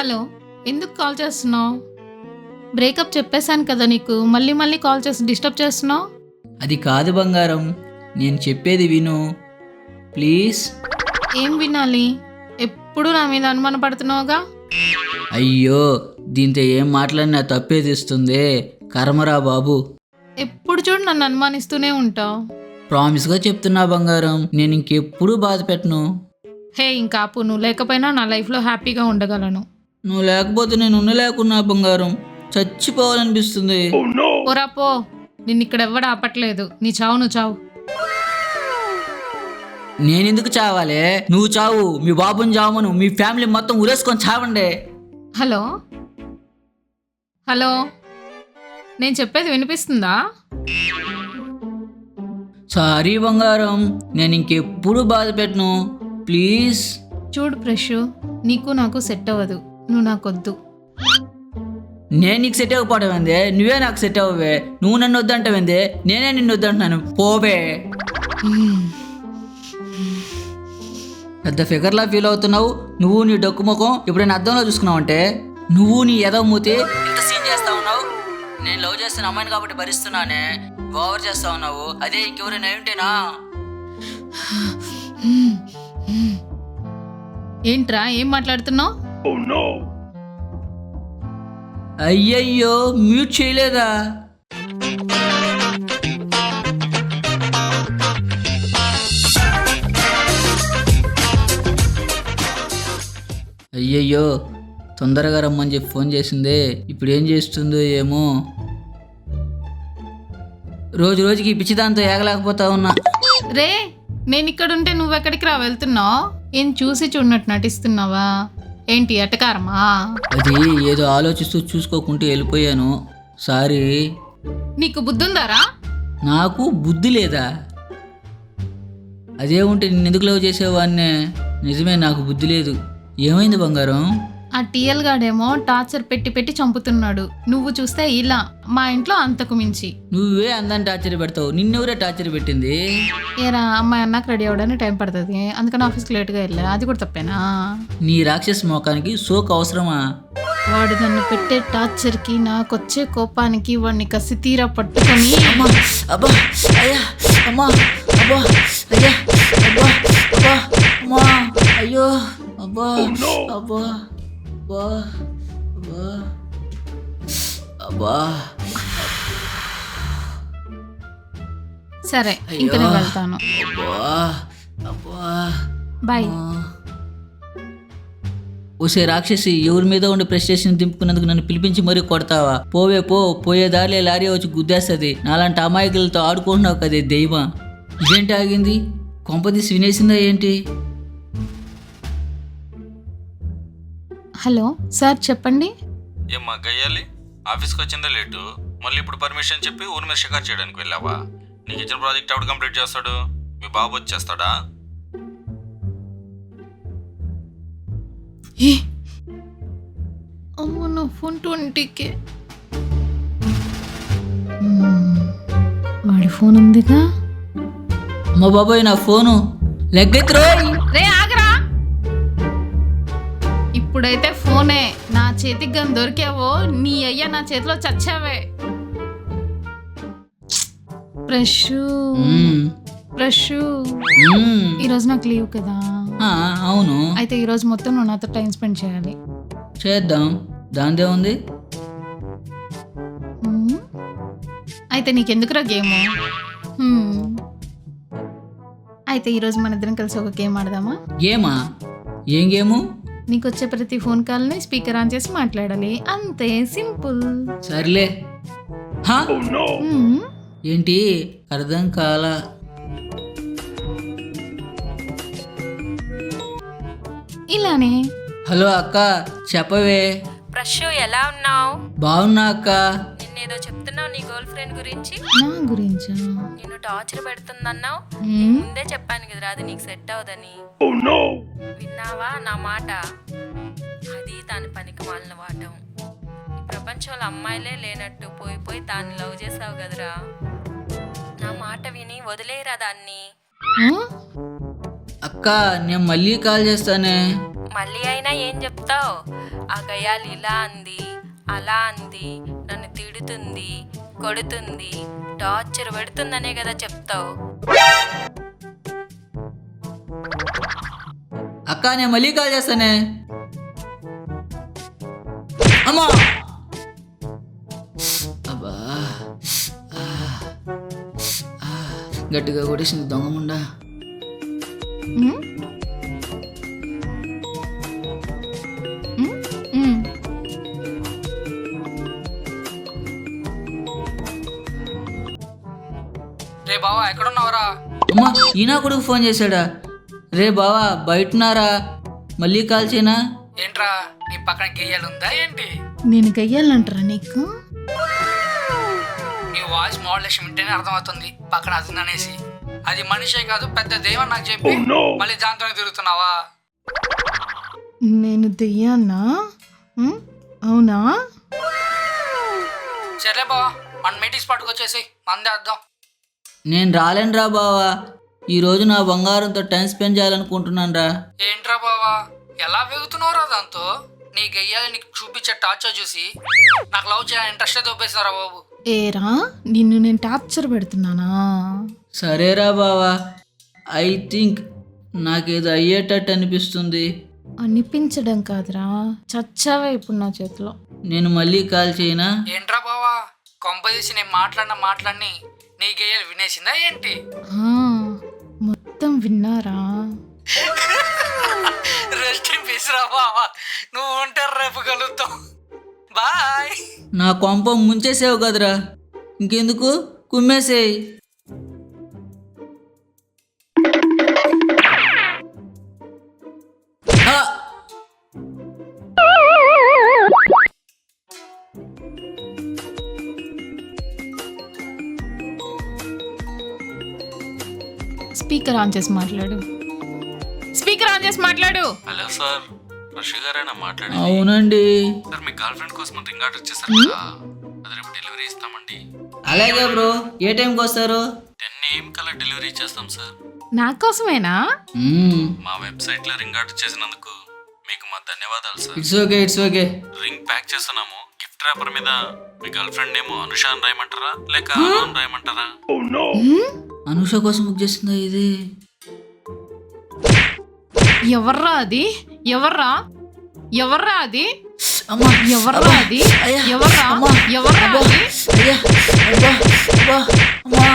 Hello, ఎందుకు call చేస్తున్నావు? Breakup చెప్పేశాను కదా నీకు, మళ్ళీ మళ్ళీ కాల్ చేసి డిస్టర్బ్ చేస్తున్నావు. అది కాదు బంగారం, నేను చెప్పేది విను ప్లీజ్. ఏం వినాలి? ఎప్పుడు నా మీద అనుమాన పడుతున్నావుగా. అయ్యో, దీంతో ఏం మాట్లాడినా తప్పేదిస్తుంది. కర్మరా బాబు. ఎప్పుడు చూడు నన్ను అనుమానిస్తూనే ఉంటావు. ప్రామిస్గా చెప్తున్నా బంగారం, నేను ఇంకెప్పుడు బాధ పెట్టను. హే, ఇంకాపు. నువ్వు లేకపోయినా నా లైఫ్లో హ్యాపీగా ఉండగలను. నువ్వు లేకపోతే నేను ఉండలేకున్నా బంగారం, చచ్చిపోవాలనిపిస్తుంది. పోరా పో, నిన్ను ఇక్కడ ఎవ్వడు ఆపట్లేదు. నీ చావు నువ్వు చావు. నేనెందుకు చావాలే? నువ్వు చావు, మీ బాబుని చావమను, మీ ఫ్యామిలీ మొత్తం ఉరేసుకొని చావండి. హలో హలో, నేను చెప్పేది వినిపిస్తుందా? సారీ బంగారం, నేను ఇంకెప్పుడు బాధ పెట్టను ప్లీజ్. చూడు ప్రశు, నీకు నాకు సెట్ అవ్వదు. నువ్వు నాకొద్దు. నేను నీకు సెట్ అవ్వకపోవడం ఏంది? నువ్వే నాకు సెట్ అవ్వవే. నువ్వు నన్ను వద్దంటావేంది? నేనే నిన్ను వద్దంటున్నాను. పోవే. పెద్ద ఫిగర్లా ఫీల్ అవుతున్నావు. నువ్వు నీ డొక్కు ముఖం ఎప్పుడైనా అద్దంలో చూసుకున్నావు అంటే, నువ్వు నీ ఎదవ మూతి ఇంత సీన్ చేస్తా ఉన్నావు. నేను లవ్ చేస్తున్న అమ్మాయిని కాబట్టి భరిస్తున్నానే, ఓవర్ చేస్తా ఉన్నావు. అదే ఇంకెవరైనా ఏమిటేనా? ఏంట్రా, ఏం మాట్లాడుతున్నావు? అయ్యయ్యో, మ్యూట్ చేయలేదా? అయ్యయ్యో, తొందరగా రమ్మని చెప్పి ఫోన్ చేసిందే. ఇప్పుడు ఏం చేస్తుందో ఏమో. రోజు రోజుకి ఈ పిచ్చిదాంతో ఏగలేకపోతా ఉన్నా. రే, నేను ఇక్కడుంటే నువ్వెక్కడికి రా వెళ్తున్నావు? ఏం చూసి చూడనట్టు నటిస్తున్నావా? ఏంటి ఎటకారమా? అది ఏదో ఆలోచిస్తూ చూసుకోకుంటూ వెళ్ళిపోయాను. సారీ. నీకు బుద్ధుందారా? నాకు బుద్ధి లేదా? అదే ఉంటే నిన్ను ఎందుకు లవ్ చేసేవాడినే. నిజమే, నాకు బుద్ధి లేదు. ఏమైంది బంగారం? ఆ టీఎల్ గాడేమో టార్చర్ పెట్టి పెట్టి చంపుతున్నాడు. నువ్వు చూస్తే ఇలా, మా ఇంట్లో అంతకు మించి. నువ్వే అందరిని టార్చర్ పెడతావు, నిన్నెవరే టార్చర్ పెట్టింది? ఏరా, అమ్మాయి అన్నాక రెడీ అవ్వడానికి టైం పడుతుంది, అందుకని ఆఫీస్కి లేట్గా వెళ్ళా. అది కూడా తప్పేనా? నీ రాక్షస మోకానికి సోక్ అవసరమా? వాడు నన్ను పెట్టే టార్చర్కి, నాకొచ్చే కోపానికి వాడిని కసి తీరా పట్టుకొని. అమ్మా, అబ్బా, అయ్యా, అమ్మా, అబ్బా, అయ్యా, అబ్బా, అబ్బా, అమ్మా, అయ్యో, అబ్బా, అబ్బా, అబ్బా, అబ్బా, అబ్బా. సరే, ఇంక నేను వెళ్తాను. అబ్బా, అబ్బా. బాయ్. ఓసే రాక్షసి, ఎవరి మీద ఉండే ప్రెస్టేషన్ దింపుకున్నందుకు నన్ను పిలిపించి మరీ కొడతావా? పోవే పో, పోయే దారిలో లారీ వచ్చి గుద్దేస్తుంది. నాలాంటి అమాయకులతో ఆడుకుంటున్నావు కదే దెయ్యమా. ఇదేంటి ఆగింది? కొంపదీసి వినేసిందా ఏంటి? హలో సార్, చెప్పండి. ఏమ్మా గయ్యాలి, ఆఫీస్కి వచ్చిందా లేటు? మళ్ళీ ఇప్పుడు పర్మిషన్ చెప్పి ఊరి మీద షికారు చేయడానికి వెళ్ళావా? నీకు ఇచ్చిన ప్రాజెక్ట్ ఎవడు కంప్లీట్ చేస్తాడు? మీ బాబు వచ్చేస్తాడా? అమ్మో, నా ఫోన్ 20K. వాడి ఫోన్ ఉందిగా. అమ్మ బాబాయ్, నా ఫోను లెగ్గెత్తురోయ్. రే ఆగరా, ఇప్పుడైతే ఫోనే నా చేతికి గని దొరికావో, నీ అయ్యా నా చేతిలో చచ్చావే. ప్రశు ప్రశు, ఈరోజు నాకు లీవ్ కదా. అవును, అయితే ఈరోజు మొత్తం నువ్వు నాతో టైం స్పెండ్ చేయాలి. చేద్దాం, దాందే ఉంది. అయితే నీకెందుకురా గేమ్? అయితే ఈరోజు మన ఇద్దరం కలిసి ఒక గేమ్ ఆడదామా? గేమా? ఏం గేము? నీకు వచ్చే ప్రతి ఫోన్ కాల్ని స్పీకర్ ఆన్ చేసి మాట్లాడాలి, అంతే, సింపుల్. సర్లే. ఏంటి అర్థం కాలా? ఇలానే. హలో అక్క, చెప్పవే. ప్రశు, ఎలా ఉన్నావు? బాగున్నా అక్క. నిన్నేదో చెప్తున్నావు నీ గర్ల్ ఫ్రెండ్ గురించి. నా గురించా? నిన్ను టార్చర్ పెడుతుందన్నావు. ముందే చెప్పాను కదరా, అది నీకు సెట్ అవదని. విన్నావా నా మాట? అది దాని పనికి మాలిన వాటం. ఈ ప్రపంచంలో అమ్మాయిలే లేనట్టు పోయి పోయి దాన్ని లవ్ చేసావు కదరా. నా మాట విని వదిలేరా దాన్ని. అక్క, నేను మళ్ళీ కాల్ చేస్తానే. మళ్ళీ అయినా ఏం చెప్తావు? ఆ గయ్యాలు ఇలా అంది, అలా అంది, నన్ను తిడుతుంది, కొడుతుంది, టార్చర్ పెడుతుందనే కదా చెప్తావు. అక్క నేను మళ్ళీ కాల్ చేస్తానే. అమ్మా అబ్బా గట్టిగా కొట్టేసింది దొంగముండా. ఉమ్? ఉమ్? ఉమ్. రే బావా ఎక్కడున్నావురా? అమ్మా ఈయన కొడుకు ఫోన్ చేశాడా? రే బావా బయటన్నారా? మళ్ళీ కాల్ చేయనా? ఏంట్రా నీ పక్కన గెయ్యాలుందా ఏంటి? నేను గయ్యాలంటారా నీకు? నీ వాయిస్ మోడలేషన్ వింటేనే అర్థమవుతుంది పక్కన అది అనేసి. అది మనిషే కాదు పెద్ద దైవం నాకు చెప్పి మళ్ళీ దాంతోనే తిరుగుతున్నావా? నేను దెయ్యాన్నా? ఉమ్? అవునా? సరే బావా మన మీటింగ్ స్పాట్కి వచ్చేసి మందేద్దాం. నేను రాలేనురా బావా. ఈరోజు నా బంగారంతో టైం స్పెండ్ చేయాలనుకుంటున్నాను రా. ఏంట్రా బావా ఎలా వేగుతున్నావురా దాంతో? నీ గయ్యాలి నీకు చూపించే టార్చర్ చూసి నాకు లవ్ చేయాలని ఇంట్రెస్టే దొబ్బేస్తున్నారా బాబు. ఏరా నిన్ను నేను టార్చర్ పెడుతున్నానా? సరేరా బావా, ఐ థింక్ నాకేదో అయ్యేటట్టు అనిపిస్తుంది. అనిపించడం కాదురా, చచ్చావే ఇప్పుడు నా చేతిలో. నేను మళ్ళీ కాల్ చేయనా? ఏంట్రా బావా కొంపదీసి నేను మాట్లాడిని నీ గయ్యాలు వినేసిందా ఏంటి? ఆ, మొత్తం విన్నారా? రెస్ట్ ఇన్ పీస్ రా బావా, నువ్వు ఉంటే రేపు కలుద్దాం. బాయ్. నా కొంప ముంచేసావు కదరా, ఇంకెందుకు కుమ్మేసేయి. ఆ! స్పీకర్ ఆన్ చేసి మాట్లాడు. స్పీకర్ ఆన్ చేసి మాట్లాడు. హలో సార్, రషి గారేనా మాట్లాడేది? అవునండి. సార్ మీ గర్ల్ ఫ్రెండ్ కోసం రింగ్ ఆర్డర్ చేశారు కదా, అది రేపు డెలివరీ ఇస్తామండి. అలాగే బ్రో, ఏ టైంకి వస్తారు? 10 AM కల్లా డెలివరీ చేస్తాం సార్. నా కోసమేనా? మా వెబ్సైట్లో రింగ్ ఆర్డర్ చేసినందుకు మీకు మా ధన్యవాదాలు sir. It's okay, it's okay. Ring pack చేస్తున్నాము. గిఫ్ట్ ర్యాపర్ మీద మీ గర్ల్ ఫ్రెండ్ ఏమో అనుష అని రాయమంటారా లేక అను అని రాయమంటారా? అనుష కోసం బుక్ చేసిందా ఇది? ఎవర్రా అది? ఎవర్రా? ఎవర్రా అది? అమ్మా, ఎవర్రా అది? అయ్యా, ఎవర్రా? అమ్మా, ఎవర్రా అబ్బా, అది? అయ్యా, అబ్బా, అబ్బా, అమ్మా.